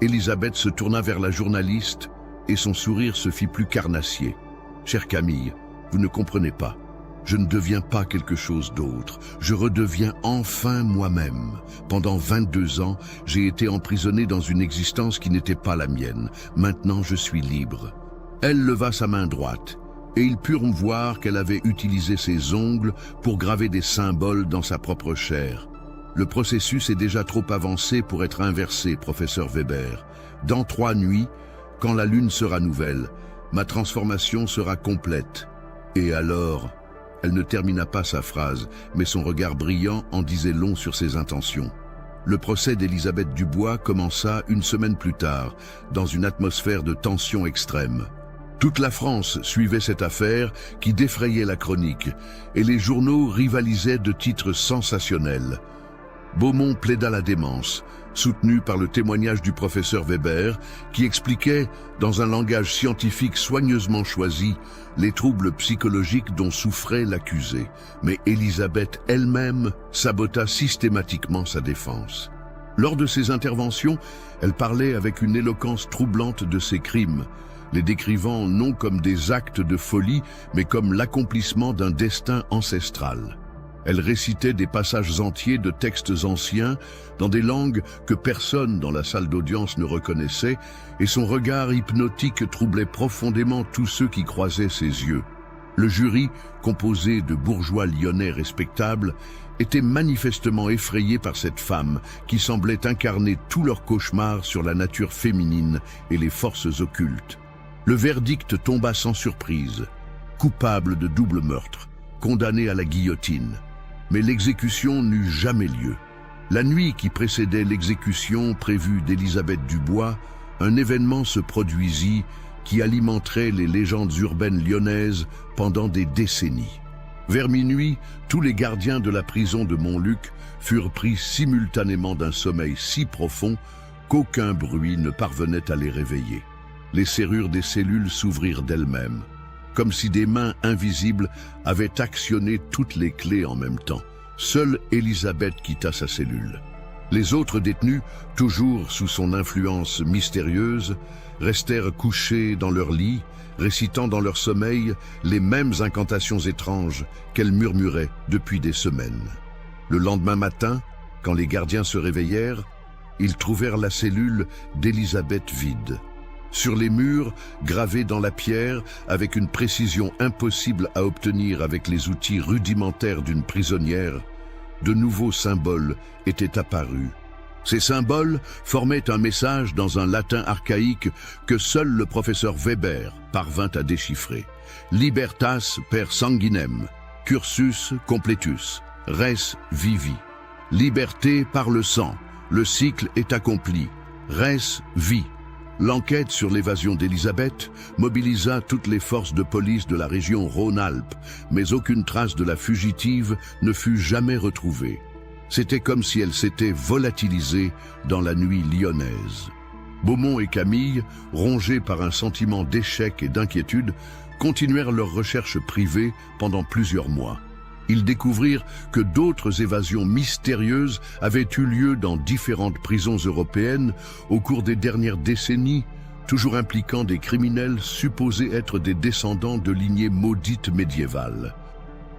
Élisabeth se tourna vers la journaliste et son sourire se fit plus carnassier. « Chère Camille, vous ne comprenez pas. Je ne deviens pas quelque chose d'autre. Je redeviens enfin moi-même. Pendant 22 ans, j'ai été emprisonné dans une existence qui n'était pas la mienne. Maintenant, je suis libre. » Elle leva sa main droite, et ils purent voir qu'elle avait utilisé ses ongles pour graver des symboles dans sa propre chair. « Le processus est déjà trop avancé pour être inversé, professeur Weber. Dans 3 nuits, quand la lune sera nouvelle, ma transformation sera complète. Et alors... » Elle ne termina pas sa phrase, mais son regard brillant en disait long sur ses intentions. Le procès d'Élisabeth Dubois commença 1 semaine plus tard, dans une atmosphère de tension extrême. Toute la France suivait cette affaire qui défrayait la chronique, et les journaux rivalisaient de titres sensationnels. Beaumont plaida la démence, soutenu par le témoignage du professeur Weber, qui expliquait, dans un langage scientifique soigneusement choisi, les troubles psychologiques dont souffrait l'accusé. Mais Élisabeth elle-même sabota systématiquement sa défense. Lors de ses interventions, elle parlait avec une éloquence troublante de ses crimes, les décrivant non comme des actes de folie, mais comme l'accomplissement d'un destin ancestral. Elle récitait des passages entiers de textes anciens dans des langues que personne dans la salle d'audience ne reconnaissait, et son regard hypnotique troublait profondément tous ceux qui croisaient ses yeux. Le jury, composé de bourgeois lyonnais respectables, était manifestement effrayé par cette femme qui semblait incarner tous leurs cauchemars sur la nature féminine et les forces occultes. Le verdict tomba sans surprise. Coupable de double meurtre, condamné à la guillotine. Mais l'exécution n'eut jamais lieu. La nuit qui précédait l'exécution prévue d'Élisabeth Dubois, un événement se produisit qui alimenterait les légendes urbaines lyonnaises pendant des décennies. Vers minuit, tous les gardiens de la prison de Montluc furent pris simultanément d'un sommeil si profond qu'aucun bruit ne parvenait à les réveiller. Les serrures des cellules s'ouvrirent d'elles-mêmes, comme si des mains invisibles avaient actionné toutes les clés en même temps. Seule Élisabeth quitta sa cellule. Les autres détenus, toujours sous son influence mystérieuse, restèrent couchés dans leur lit, récitant dans leur sommeil les mêmes incantations étranges qu'elle murmurait depuis des semaines. Le lendemain matin, quand les gardiens se réveillèrent, ils trouvèrent la cellule d'Élisabeth vide. Sur les murs, gravés dans la pierre, avec une précision impossible à obtenir avec les outils rudimentaires d'une prisonnière, de nouveaux symboles étaient apparus. Ces symboles formaient un message dans un latin archaïque que seul le professeur Weber parvint à déchiffrer. Libertas per sanguinem, cursus completus, res vivi. Liberté par le sang, le cycle est accompli, res vie. L'enquête sur l'évasion d'Élisabeth mobilisa toutes les forces de police de la région Rhône-Alpes, mais aucune trace de la fugitive ne fut jamais retrouvée. C'était comme si elle s'était volatilisée dans la nuit lyonnaise. Beaumont et Camille, rongés par un sentiment d'échec et d'inquiétude, continuèrent leurs recherches privées pendant plusieurs mois. Ils découvrirent que d'autres évasions mystérieuses avaient eu lieu dans différentes prisons européennes au cours des dernières décennies, toujours impliquant des criminels supposés être des descendants de lignées maudites médiévales.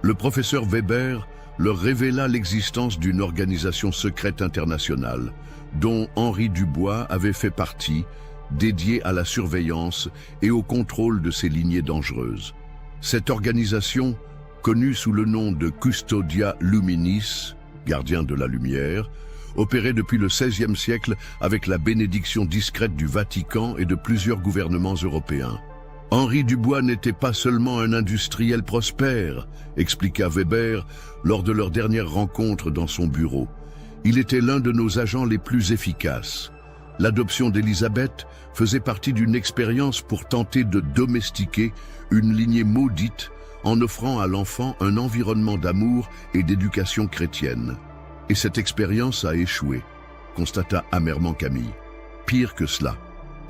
Le professeur Weber leur révéla l'existence d'une organisation secrète internationale, dont Henri Dubois avait fait partie, dédiée à la surveillance et au contrôle de ces lignées dangereuses. Cette organisation, connue sous le nom de Custodia Luminis, gardien de la lumière, opérait depuis le XVIe siècle avec la bénédiction discrète du Vatican et de plusieurs gouvernements européens. Henri Dubois n'était pas seulement un industriel prospère, expliqua Weber lors de leur dernière rencontre dans son bureau. Il était l'un de nos agents les plus efficaces. L'adoption d'Élisabeth faisait partie d'une expérience pour tenter de domestiquer une lignée maudite en offrant à l'enfant un environnement d'amour et d'éducation chrétienne. Et cette expérience a échoué, constata amèrement Camille. Pire que cela,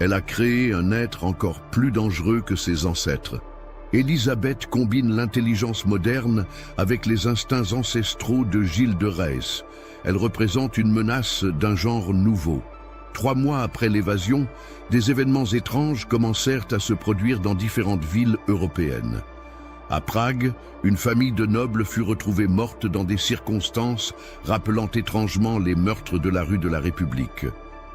elle a créé un être encore plus dangereux que ses ancêtres. Élisabeth combine l'intelligence moderne avec les instincts ancestraux de Gilles de Retz. Elle représente une menace d'un genre nouveau. 3 mois après l'évasion, des événements étranges commencèrent à se produire dans différentes villes européennes. À Prague, une famille de nobles fut retrouvée morte dans des circonstances rappelant étrangement les meurtres de la rue de la République.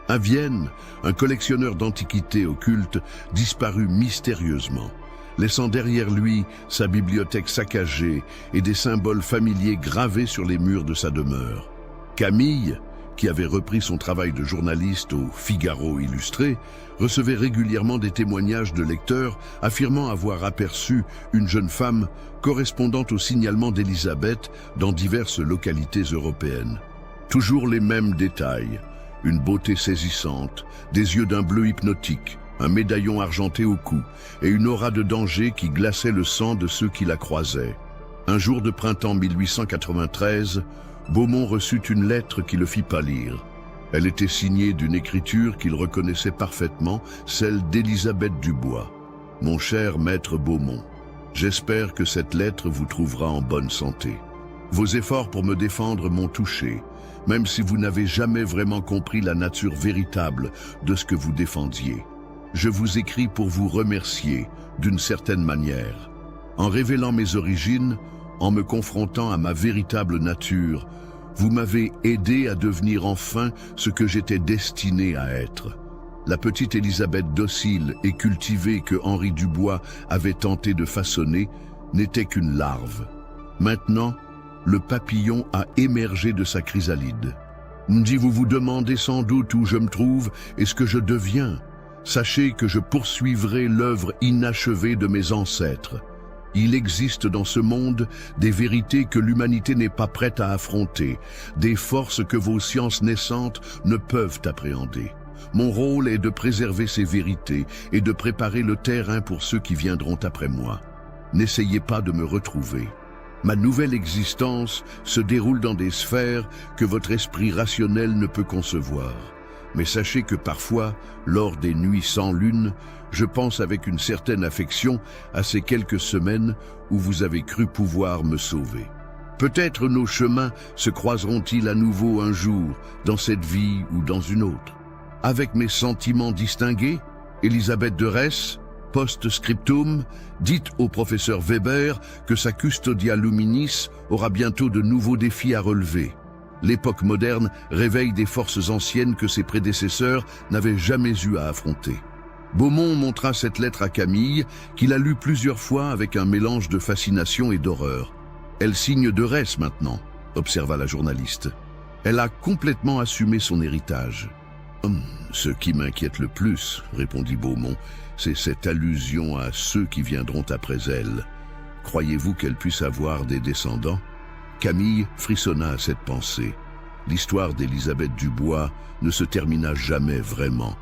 À Vienne, un collectionneur d'antiquités occultes disparut mystérieusement, laissant derrière lui sa bibliothèque saccagée et des symboles familiers gravés sur les murs de sa demeure. Camille, qui avait repris son travail de journaliste au Figaro Illustré, recevait régulièrement des témoignages de lecteurs affirmant avoir aperçu une jeune femme correspondant au signalement d'Élisabeth dans diverses localités européennes. Toujours les mêmes détails, une beauté saisissante, des yeux d'un bleu hypnotique, un médaillon argenté au cou et une aura de danger qui glaçait le sang de ceux qui la croisaient. Un jour de printemps 1893, Beaumont reçut une lettre qui le fit pâlir. Elle était signée d'une écriture qu'il reconnaissait parfaitement, celle d'Élisabeth Dubois. « Mon cher maître Beaumont, j'espère que cette lettre vous trouvera en bonne santé. Vos efforts pour me défendre m'ont touché, même si vous n'avez jamais vraiment compris la nature véritable de ce que vous défendiez. Je vous écris pour vous remercier, d'une certaine manière. En révélant mes origines, en me confrontant à ma véritable nature, vous m'avez aidé à devenir enfin ce que j'étais destiné à être. La petite Élisabeth docile et cultivée que Henri Dubois avait tenté de façonner n'était qu'une larve. Maintenant, le papillon a émergé de sa chrysalide. Vous vous demandez sans doute où je me trouve et ce que je deviens. Sachez que je poursuivrai l'œuvre inachevée de mes ancêtres. Il existe dans ce monde des vérités que l'humanité n'est pas prête à affronter, des forces que vos sciences naissantes ne peuvent appréhender. Mon rôle est de préserver ces vérités et de préparer le terrain pour ceux qui viendront après moi. N'essayez pas de me retrouver. Ma nouvelle existence se déroule dans des sphères que votre esprit rationnel ne peut concevoir. Mais sachez que parfois, lors des nuits sans lune, je pense avec une certaine affection à ces quelques semaines où vous avez cru pouvoir me sauver. Peut-être nos chemins se croiseront-ils à nouveau un jour, dans cette vie ou dans une autre. Avec mes sentiments distingués, Élisabeth de Retz, post-scriptum, dites au professeur Weber que sa Custodia Luminis aura bientôt de nouveaux défis à relever. L'époque moderne réveille des forces anciennes que ses prédécesseurs n'avaient jamais eu à affronter. Beaumont montra cette lettre à Camille, qui la lut plusieurs fois avec un mélange de fascination et d'horreur. « Elle signe de Retz maintenant », observa la journaliste. « Elle a complètement assumé son héritage. Ce qui m'inquiète le plus, répondit Beaumont, c'est cette allusion à ceux qui viendront après elle. Croyez-vous qu'elle puisse avoir des descendants? Camille frissonna à cette pensée. L'histoire d'Élisabeth Dubois ne se termina jamais vraiment.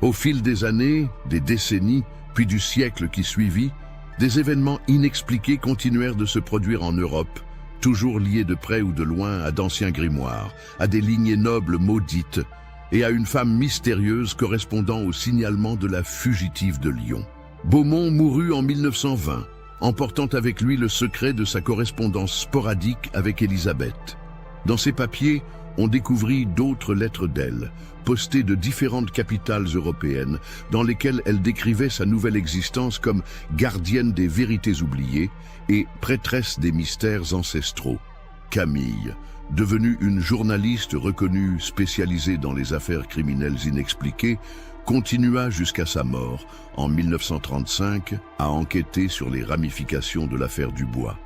Au fil des années, des décennies, puis du siècle qui suivit, des événements inexpliqués continuèrent de se produire en Europe, toujours liés de près ou de loin à d'anciens grimoires, à des lignées nobles maudites et à une femme mystérieuse correspondant au signalement de la fugitive de Lyon. Beaumont mourut en 1920, emportant avec lui le secret de sa correspondance sporadique avec Élisabeth. Dans ses papiers, on découvrit d'autres lettres d'elle, postées de différentes capitales européennes, dans lesquelles elle décrivait sa nouvelle existence comme gardienne des vérités oubliées et prêtresse des mystères ancestraux. Camille, devenue une journaliste reconnue spécialisée dans les affaires criminelles inexpliquées, continua jusqu'à sa mort, en 1935, à enquêter sur les ramifications de l'affaire Dubois.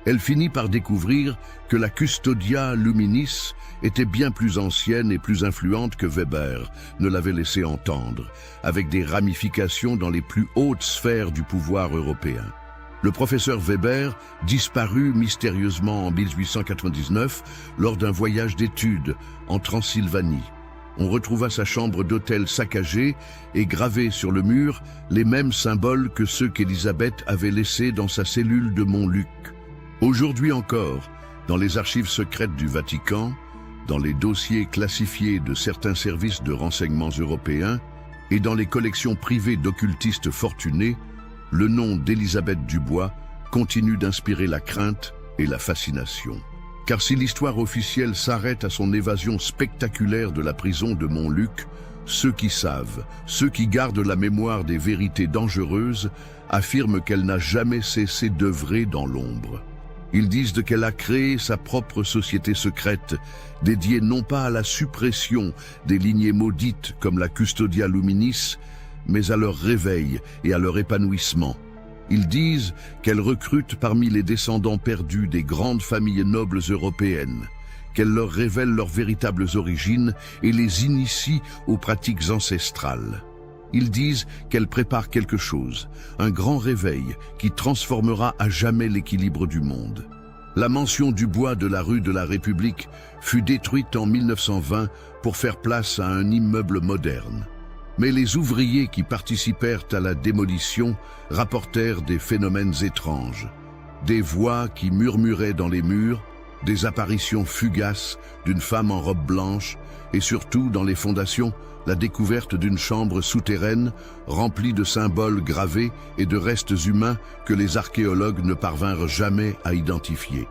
Elle finit par découvrir que la Custodia Luminis était bien plus ancienne et plus influente que Weber ne l'avait laissé entendre, avec des ramifications dans les plus hautes sphères du pouvoir européen. Le professeur Weber disparut mystérieusement en 1899 lors d'un voyage d'études en Transylvanie. On retrouva sa chambre d'hôtel saccagée et gravés sur le mur les mêmes symboles que ceux qu'Élisabeth avait laissés dans sa cellule de Montluc. Aujourd'hui encore, dans les archives secrètes du Vatican, dans les dossiers classifiés de certains services de renseignements européens et dans les collections privées d'occultistes fortunés, le nom d'Élisabeth Dubois continue d'inspirer la crainte et la fascination. Car si l'histoire officielle s'arrête à son évasion spectaculaire de la prison de Montluc, ceux qui savent, ceux qui gardent la mémoire des vérités dangereuses, affirment qu'elle n'a jamais cessé d'œuvrer dans l'ombre. Ils disent qu'elle a créé sa propre société secrète, dédiée non pas à la suppression des lignées maudites comme la Custodia Luminis, mais à leur réveil et à leur épanouissement. Ils disent qu'elle recrute parmi les descendants perdus des grandes familles nobles européennes, qu'elle leur révèle leurs véritables origines et les initie aux pratiques ancestrales. Ils disent qu'elle prépare quelque chose, un grand réveil qui transformera à jamais l'équilibre du monde. La mention du bois de la rue de la République fut détruite en 1920 pour faire place à un immeuble moderne. Mais les ouvriers qui participèrent à la démolition rapportèrent des phénomènes étranges. Des voix qui murmuraient dans les murs, des apparitions fugaces d'une femme en robe blanche et surtout dans les fondations, la découverte d'une chambre souterraine remplie de symboles gravés et de restes humains que les archéologues ne parvinrent jamais à identifier.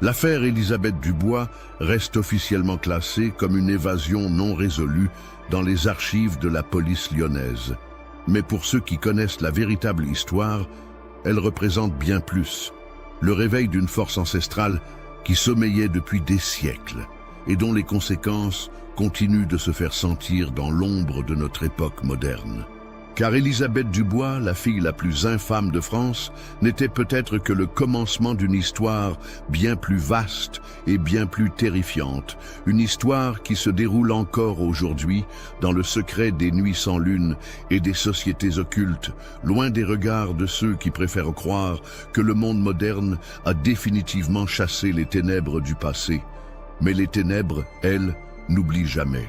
L'affaire Élisabeth Dubois reste officiellement classée comme une évasion non résolue dans les archives de la police lyonnaise. Mais pour ceux qui connaissent la véritable histoire, elle représente bien plus. Le réveil d'une force ancestrale qui sommeillait depuis des siècles et dont les conséquences continuent de se faire sentir dans l'ombre de notre époque moderne. Car Élisabeth Dubois, la fille la plus infâme de France, n'était peut-être que le commencement d'une histoire bien plus vaste et bien plus terrifiante, une histoire qui se déroule encore aujourd'hui dans le secret des nuits sans lune et des sociétés occultes, loin des regards de ceux qui préfèrent croire que le monde moderne a définitivement chassé les ténèbres du passé. Mais les ténèbres, elles, n'oublient jamais.